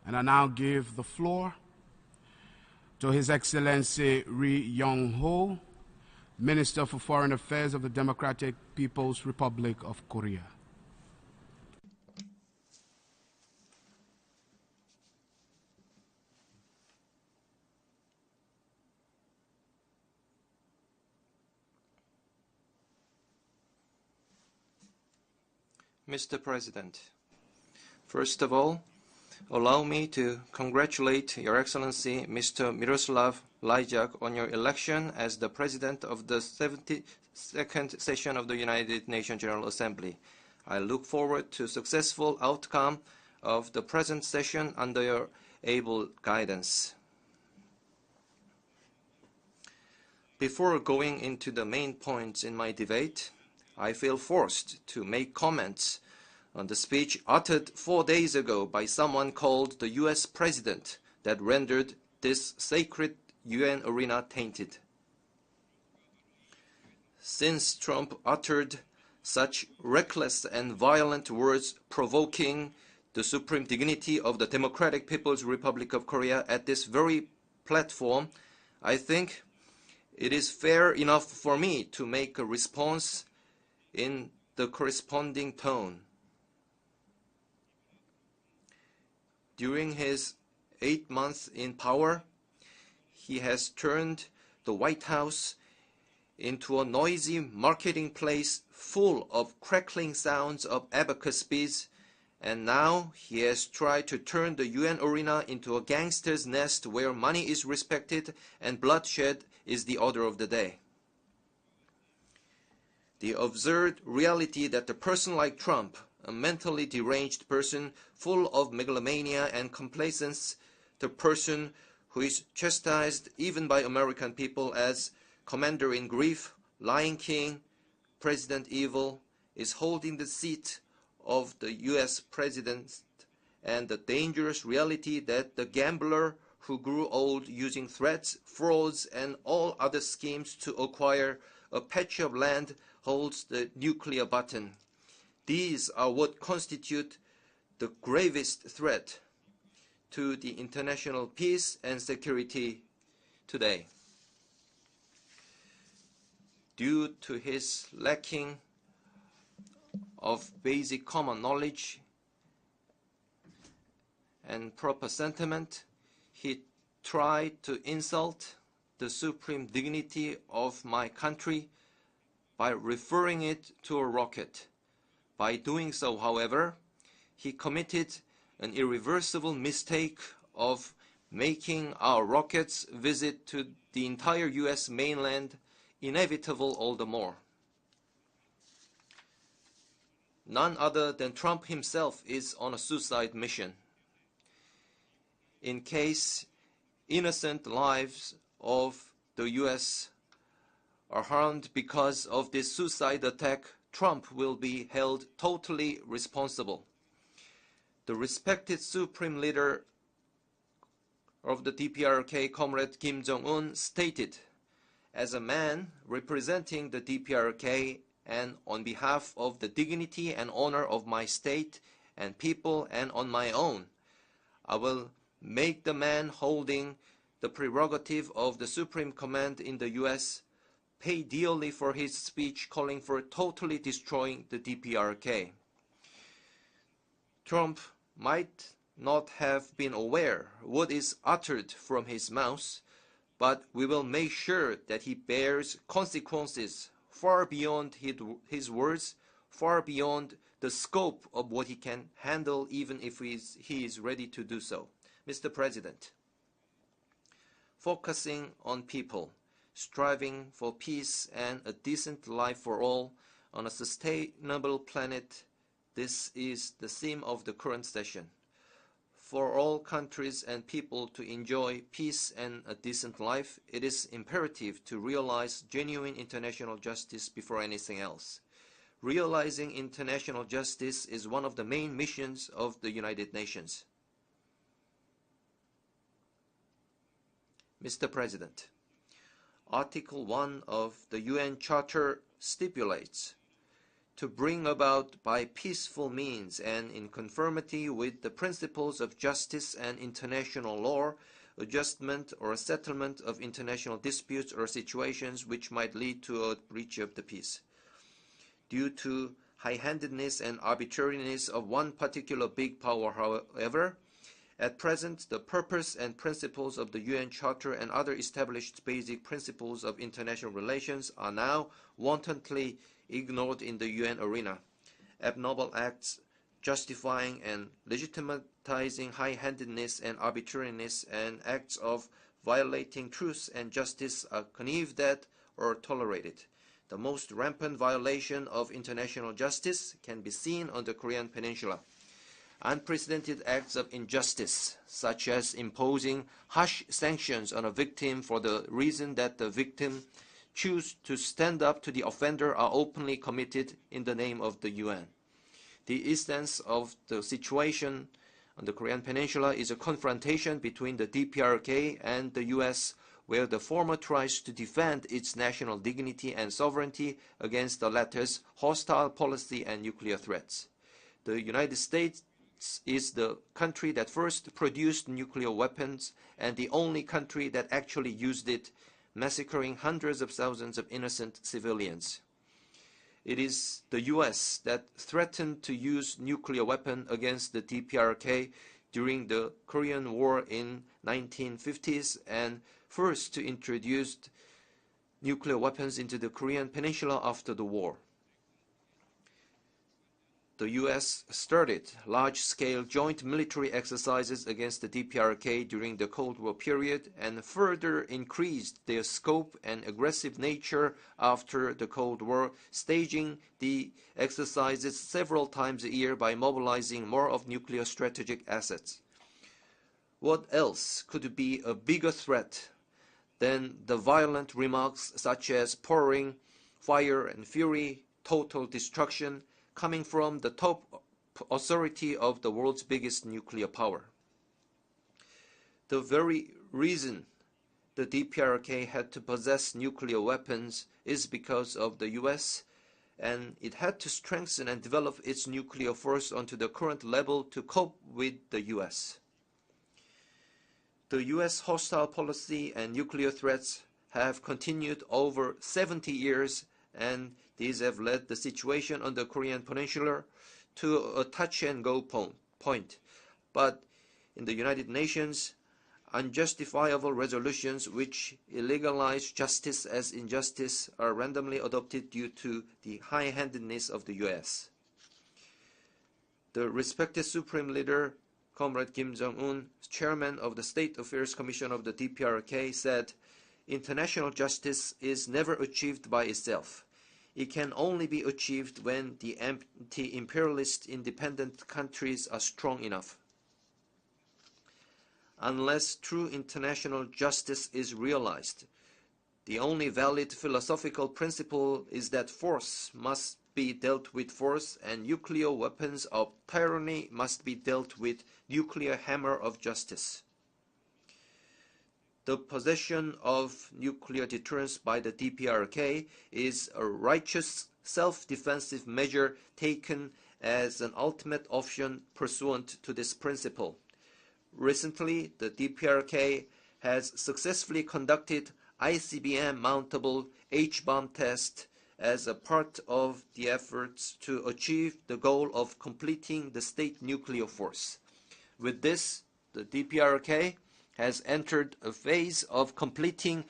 And I now give the floor to His Excellency Yong-Ho, Minister for Foreign Affairs of the Democratic People's Republic of Korea. Mr. President, first of all, allow me to congratulate Your Excellency Mr. Miroslav Lajčák on your election as the President of the 72nd session of the United Nations General Assembly. I look forward to successful outcome of the present session under your able guidance. Before going into the main points in my debate, I feel forced to make comments on the speech uttered 4 days ago by someone called the US President that rendered this sacred UN arena tainted. Since Trump uttered such reckless and violent words provoking the supreme dignity of the Democratic People's Republic of Korea at this very platform, I think it is fair enough for me to make a response in the corresponding tone. During his 8 months in power, he has turned the White House into a noisy marketing place full of crackling sounds of abacus beats, and now he has tried to turn the UN arena into a gangster's nest where money is respected and bloodshed is the order of the day. The absurd reality that a person like Trump, a mentally deranged person full of megalomania and complacence, the person who is chastised even by American people as Commander-in-Grief, Lion King, President Evil, is holding the seat of the US President, and the dangerous reality that the gambler who grew old using threats, frauds, and all other schemes to acquire a patch of land holds the nuclear button. These are what constitute the gravest threat to the international peace and security today. Due to his lacking of basic common knowledge and proper sentiment, he tried to insult the supreme dignity of my country by referring it to a rocket. By doing so, however, he committed an irreversible mistake of making our rocket's visit to the entire US mainland inevitable all the more. None other than Trump himself is on a suicide mission. In case innocent lives of the US are harmed because of this suicide attack, Trump will be held totally responsible. The respected supreme leader of the DPRK, Comrade Kim Jong-un, stated, "As a man representing the DPRK and on behalf of the dignity and honor of my state and people and on my own, I will make the man holding the prerogative of the supreme command in the US pay dearly for his speech calling for totally destroying the DPRK." Trump might not have been aware what is uttered from his mouth, but we will make sure that he bears consequences far beyond his words, far beyond the scope of what he can handle, even if he is ready to do so. Mr. President, focusing on people, striving for peace and a decent life for all on a sustainable planet, this is the theme of the current session. For all countries and people to enjoy peace and a decent life, it is imperative to realize genuine international justice before anything else. Realizing international justice is one of the main missions of the United Nations. Mr. President, Article 1 of the UN Charter stipulates to bring about by peaceful means and in conformity with the principles of justice and international law, adjustment or settlement of international disputes or situations which might lead to a breach of the peace. Due to high-handedness and arbitrariness of one particular big power, however, at present, the purpose and principles of the UN Charter and other established basic principles of international relations are now wantonly ignored in the UN arena. Abnormal acts justifying and legitimatizing high-handedness and arbitrariness and acts of violating truth and justice are connived at or tolerated. The most rampant violation of international justice can be seen on the Korean Peninsula. Unprecedented acts of injustice, such as imposing harsh sanctions on a victim for the reason that the victim choose to stand up to the offender, are openly committed in the name of the UN. The essence of the situation on the Korean Peninsula is a confrontation between the DPRK and the US, where the former tries to defend its national dignity and sovereignty against the latter's hostile policy and nuclear threats. The United States is the country that first produced nuclear weapons and the only country that actually used it, massacring hundreds of thousands of innocent civilians. It is the US that threatened to use nuclear weapons against the DPRK during the Korean War in 1950s and first to introduce nuclear weapons into the Korean Peninsula after the war. The US started large-scale joint military exercises against the DPRK during the Cold War period and further increased their scope and aggressive nature after the Cold War, staging the exercises several times a year by mobilizing more of nuclear strategic assets. What else could be a bigger threat than the violent remarks such as pouring fire and fury, total destruction, coming from the top authority of the world's biggest nuclear power? The very reason the DPRK had to possess nuclear weapons is because of the US, and it had to strengthen and develop its nuclear force onto the current level to cope with the US. The US hostile policy and nuclear threats have continued over 70 years, and these have led the situation on the Korean Peninsula to a touch-and-go point. But in the United Nations, unjustifiable resolutions which illegalize justice as injustice are randomly adopted due to the high-handedness of the US. The respected Supreme Leader, Comrade Kim Jong-un, chairman of the State Affairs Commission of the DPRK, said, "International justice is never achieved by itself. It can only be achieved when the anti-imperialist independent countries are strong enough. Unless true international justice is realized, the only valid philosophical principle is that force must be dealt with force and nuclear weapons of tyranny must be dealt with nuclear hammer of justice. The possession of nuclear deterrence by the DPRK is a righteous self-defensive measure taken as an ultimate option pursuant to this principle. Recently, the DPRK has successfully conducted ICBM mountable H-bomb test as a part of the efforts to achieve the goal of completing the state nuclear force. With this, the DPRK has entered a phase of completing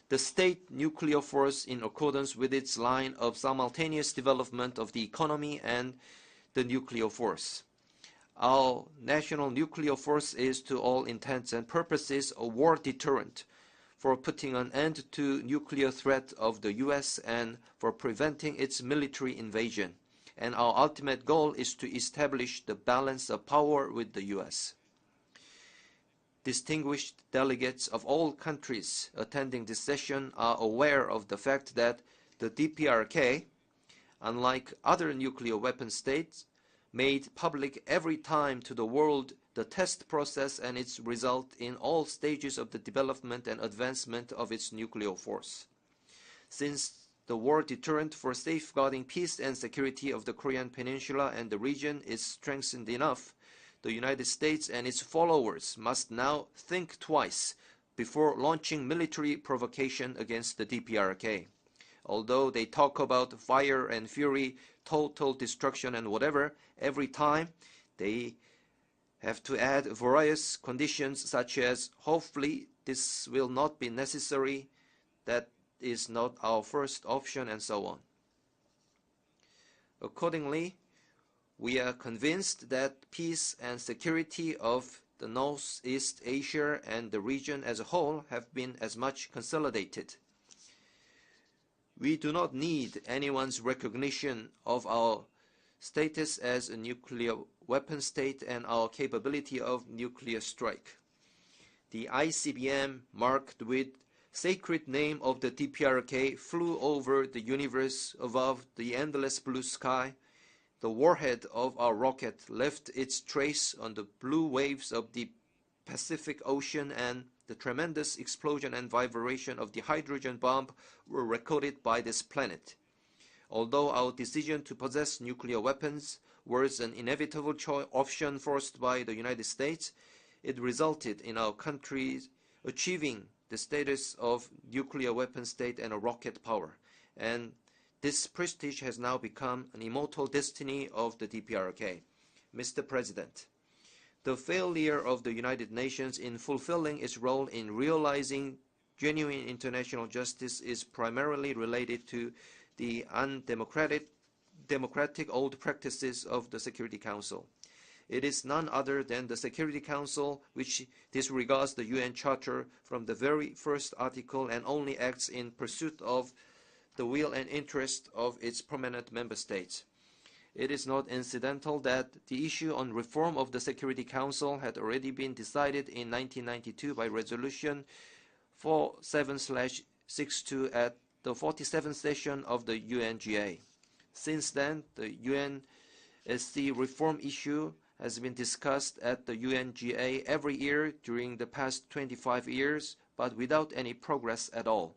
the state nuclear force in accordance with its line of simultaneous development of the economy and the nuclear force. Our national nuclear force is, to all intents and purposes, a war deterrent for putting an end to nuclear threat of the US and for preventing its military invasion. And our ultimate goal is to establish the balance of power with the US. Distinguished delegates of all countries attending this session are aware of the fact that the DPRK, unlike other nuclear weapon states, made public every time to the world the test process and its result in all stages of the development and advancement of its nuclear force. Since the war deterrent for safeguarding peace and security of the Korean Peninsula and the region is strengthened enough, the United States and its followers must now think twice before launching military provocation against the DPRK. Although they talk about fire and fury, total destruction and whatever, every time they have to add various conditions such as hopefully this will not be necessary, that is not our first option, and so on. Accordingly, we are convinced that peace and security of the Northeast Asia and the region as a whole have been as much consolidated. We do not need anyone's recognition of our status as a nuclear weapon state and our capability of nuclear strike. The ICBM, marked with sacred name of the DPRK, flew over the universe above the endless blue sky. The warhead of our rocket left its trace on the blue waves of the Pacific Ocean, and the tremendous explosion and vibration of the hydrogen bomb were recorded by this planet. Although our decision to possess nuclear weapons was an inevitable option forced by the United States, it resulted in our country achieving the status of nuclear weapon state and a rocket power, and this prestige has now become an immortal destiny of the DPRK. Mr. President, the failure of the United Nations in fulfilling its role in realizing genuine international justice is primarily related to the undemocratic old practices of the Security Council. It is none other than the Security Council which disregards the UN Charter from the very first article and only acts in pursuit of the will and interest of its permanent member states. It is not incidental that the issue on reform of the Security Council had already been decided in 1992 by Resolution 47/62 at the 47th session of the UNGA. Since then, the UNSC reform issue has been discussed at the UNGA every year during the past 25 years, but without any progress at all.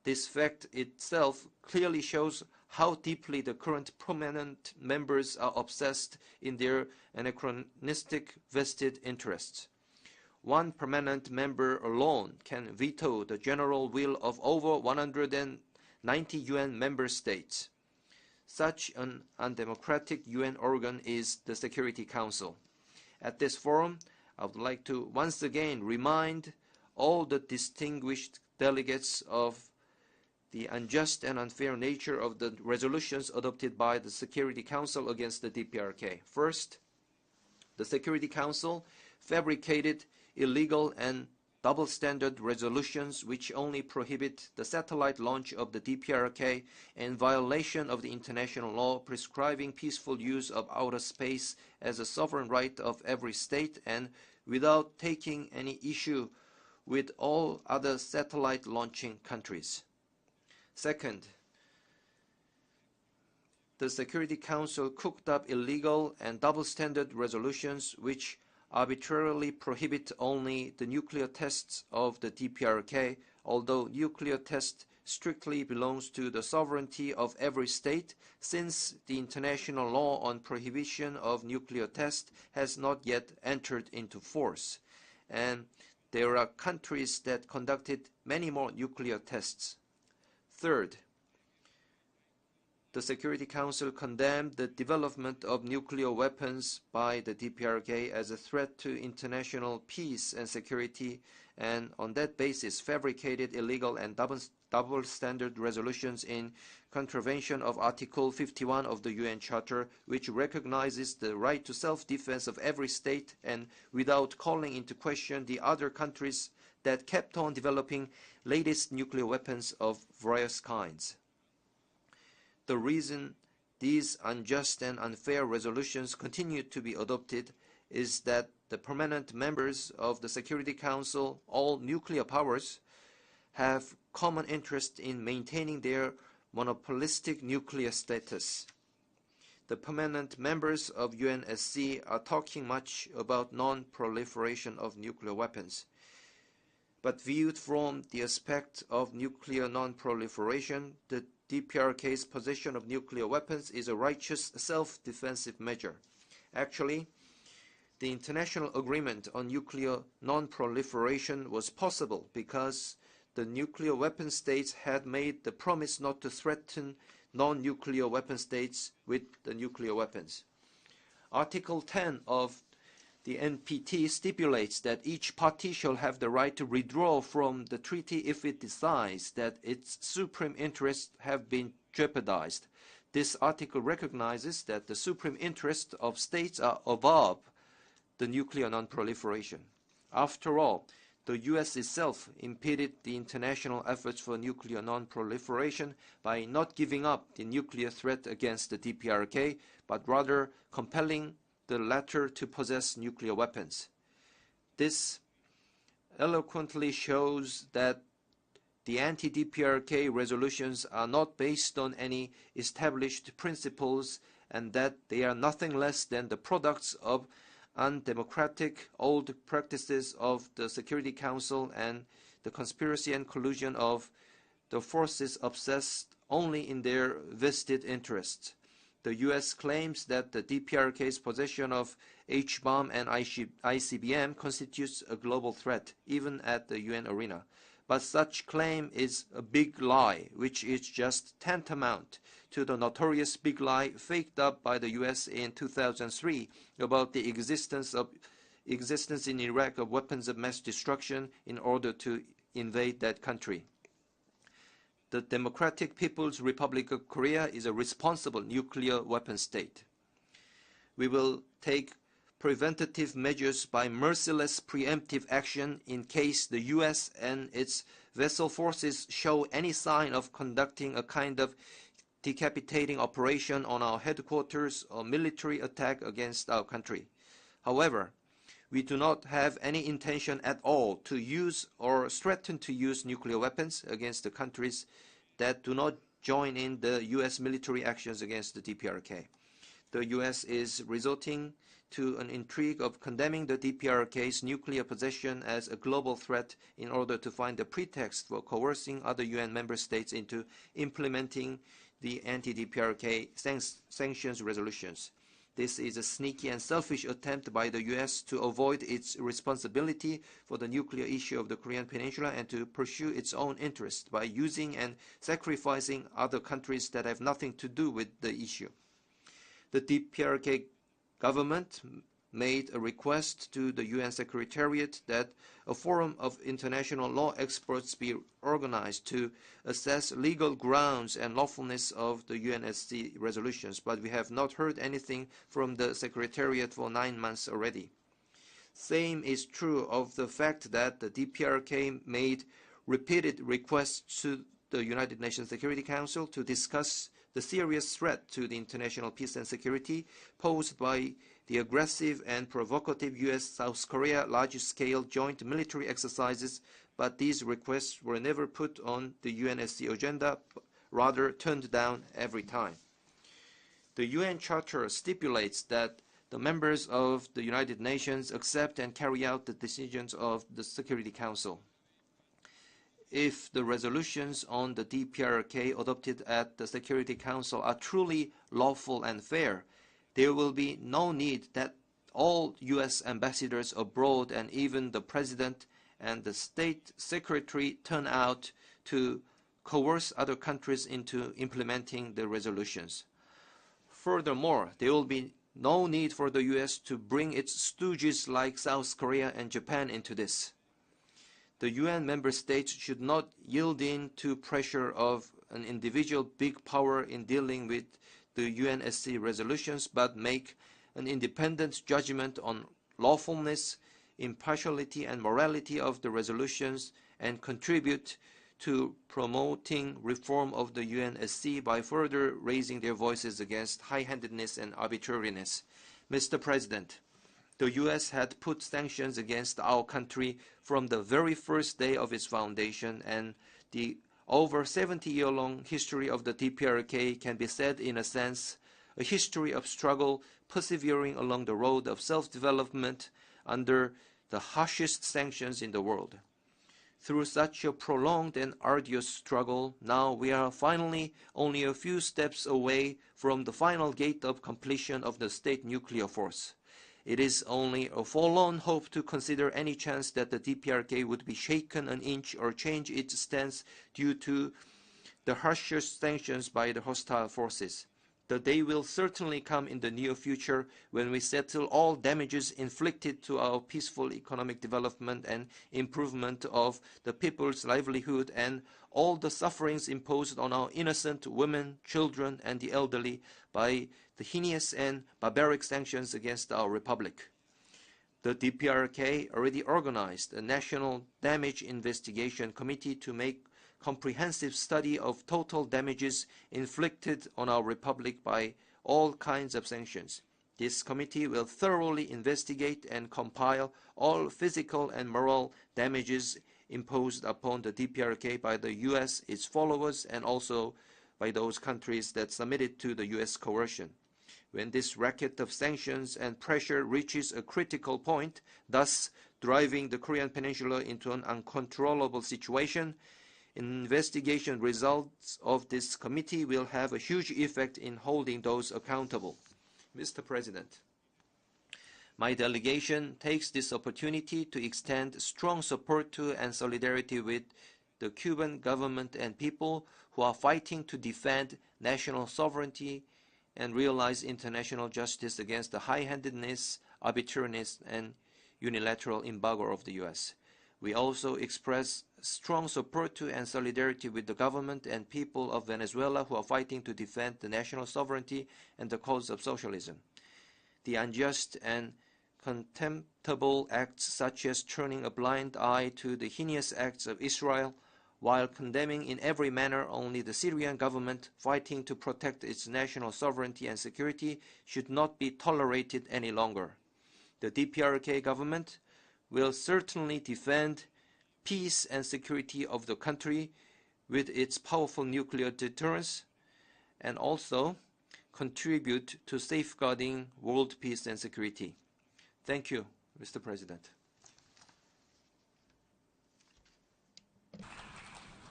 This fact itself clearly shows how deeply the current prominent members are obsessed in their anachronistic vested interests. One permanent member alone can veto the general will of over 190 UN member states. Such an undemocratic UN organ is the Security Council. At this forum, I would like to once again remind all the distinguished delegates of the unjust and unfair nature of the resolutions adopted by the Security Council against the DPRK. First, the Security Council fabricated illegal and double-standard resolutions which only prohibit the satellite launch of the DPRK in violation of the international law prescribing peaceful use of outer space as a sovereign right of every state, and without taking any issue with all other satellite launching countries. Second, the Security Council cooked up illegal and double-standard resolutions which arbitrarily prohibit only the nuclear tests of the DPRK, although nuclear test strictly belongs to the sovereignty of every state, since the international law on prohibition of nuclear test has not yet entered into force, and there are countries that conducted many more nuclear tests. Third, the Security Council condemned the development of nuclear weapons by the DPRK as a threat to international peace and security, and on that basis fabricated illegal and double-standard resolutions in contravention of Article 51 of the UN Charter, which recognizes the right to self-defense of every state, and without calling into question the other countries that kept on developing latest nuclear weapons of various kinds. The reason these unjust and unfair resolutions continue to be adopted is that the permanent members of the Security Council, all nuclear powers, have common interest in maintaining their monopolistic nuclear status. The permanent members of UNSC are talking much about non-proliferation of nuclear weapons, But viewed from the aspect of nuclear non-proliferation, the DPRK's possession of nuclear weapons is a righteous self-defensive measure. Actually, the international agreement on nuclear non-proliferation was possible because the nuclear weapon states had made the promise not to threaten non-nuclear weapon states with the nuclear weapons. Article 10 of the NPT stipulates that each party shall have the right to withdraw from the treaty if it decides that its supreme interests have been jeopardized. This article recognizes that the supreme interests of states are above the nuclear non-proliferation. After all, the U.S. itself impeded the international efforts for nuclear non-proliferation by not giving up the nuclear threat against the DPRK, but rather compelling the latter to possess nuclear weapons. This eloquently shows that the anti-DPRK resolutions are not based on any established principles and that they are nothing less than the products of undemocratic old practices of the Security Council and the conspiracy and collusion of the forces obsessed only in their vested interests. The U.S. claims that the DPRK's possession of H-bomb and ICBM constitutes a global threat, even at the UN arena. But such claim is a big lie, which is just tantamount to the notorious big lie faked up by the U.S. in 2003 about the existence in Iraq of weapons of mass destruction in order to invade that country. The Democratic People's Republic of Korea is a responsible nuclear weapon state. We will take preventative measures by merciless preemptive action in case the U.S. and its vessel forces show any sign of conducting a kind of decapitating operation on our headquarters or military attack against our country. However, we do not have any intention at all to use or threaten to use nuclear weapons against the countries that do not join in the U.S. military actions against the DPRK. The U.S. is resorting to an intrigue of condemning the DPRK's nuclear possession as a global threat in order to find a pretext for coercing other UN member states into implementing the anti-DPRK sanctions resolutions. This is a sneaky and selfish attempt by the U.S. to avoid its responsibility for the nuclear issue of the Korean Peninsula and to pursue its own interests by using and sacrificing other countries that have nothing to do with the issue. The DPRK government made a request to the UN Secretariat that a forum of international law experts be organized to assess legal grounds and lawfulness of the UNSC resolutions, but we have not heard anything from the Secretariat for 9 months already. Same is true of the fact that the DPRK made repeated requests to the United Nations Security Council to discuss the serious threat to the international peace and security posed by the aggressive and provocative U.S.-South Korea large-scale joint military exercises, but these requests were never put on the UNSC agenda, rather turned down every time. The UN Charter stipulates that the members of the United Nations accept and carry out the decisions of the Security Council. If the resolutions on the DPRK adopted at the Security Council are truly lawful and fair, there will be no need that all U.S. ambassadors abroad and even the President and the State Secretary turn out to coerce other countries into implementing the resolutions. Furthermore, there will be no need for the U.S. to bring its stooges like South Korea and Japan into this. The UN member states should not yield in to pressure of an individual big power in dealing with the UNSC resolutions, but make an independent judgment on lawfulness, impartiality, and morality of the resolutions and contribute to promoting reform of the UNSC by further raising their voices against high-handedness and arbitrariness. Mr. President, the U.S. had put sanctions against our country from the very first day of its foundation, and the over 70-year-long history of the DPRK can be said, in a sense, a history of struggle persevering along the road of self-development under the harshest sanctions in the world. Through such a prolonged and arduous struggle, now we are finally only a few steps away from the final gate of completion of the state nuclear force. It is only a forlorn hope to consider any chance that the DPRK would be shaken an inch or change its stance due to the harshest sanctions by the hostile forces. The day will certainly come in the near future when we settle all damages inflicted to our peaceful economic development and improvement of the people's livelihood and all the sufferings imposed on our innocent women, children, and the elderly by the heinous and barbaric sanctions against our republic. The DPRK already organized a National Damage Investigation Committee to make comprehensive study of total damages inflicted on our republic by all kinds of sanctions. This committee will thoroughly investigate and compile all physical and moral damages imposed upon the DPRK by the U.S., its followers, and also by those countries that submitted to the U.S. coercion. When this racket of sanctions and pressure reaches a critical point, thus driving the Korean Peninsula into an uncontrollable situation, investigation results of this committee will have a huge effect in holding those accountable. Mr. President, my delegation takes this opportunity to extend strong support to and solidarity with the Cuban government and people who are fighting to defend national sovereignty and realize international justice against the high-handedness, arbitrariness, and unilateral embargo of the U.S. We also express strong support to and solidarity with the government and people of Venezuela who are fighting to defend the national sovereignty and the cause of socialism. The unjust and contemptible acts such as turning a blind eye to the heinous acts of Israel while condemning in every manner only the Syrian government fighting to protect its national sovereignty and security should not be tolerated any longer. The DPRK government will certainly defend peace and security of the country with its powerful nuclear deterrence and also contribute to safeguarding world peace and security. Thank you, Mr. President.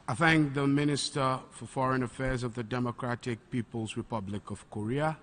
I thank the Minister for Foreign Affairs of the Democratic People's Republic of Korea.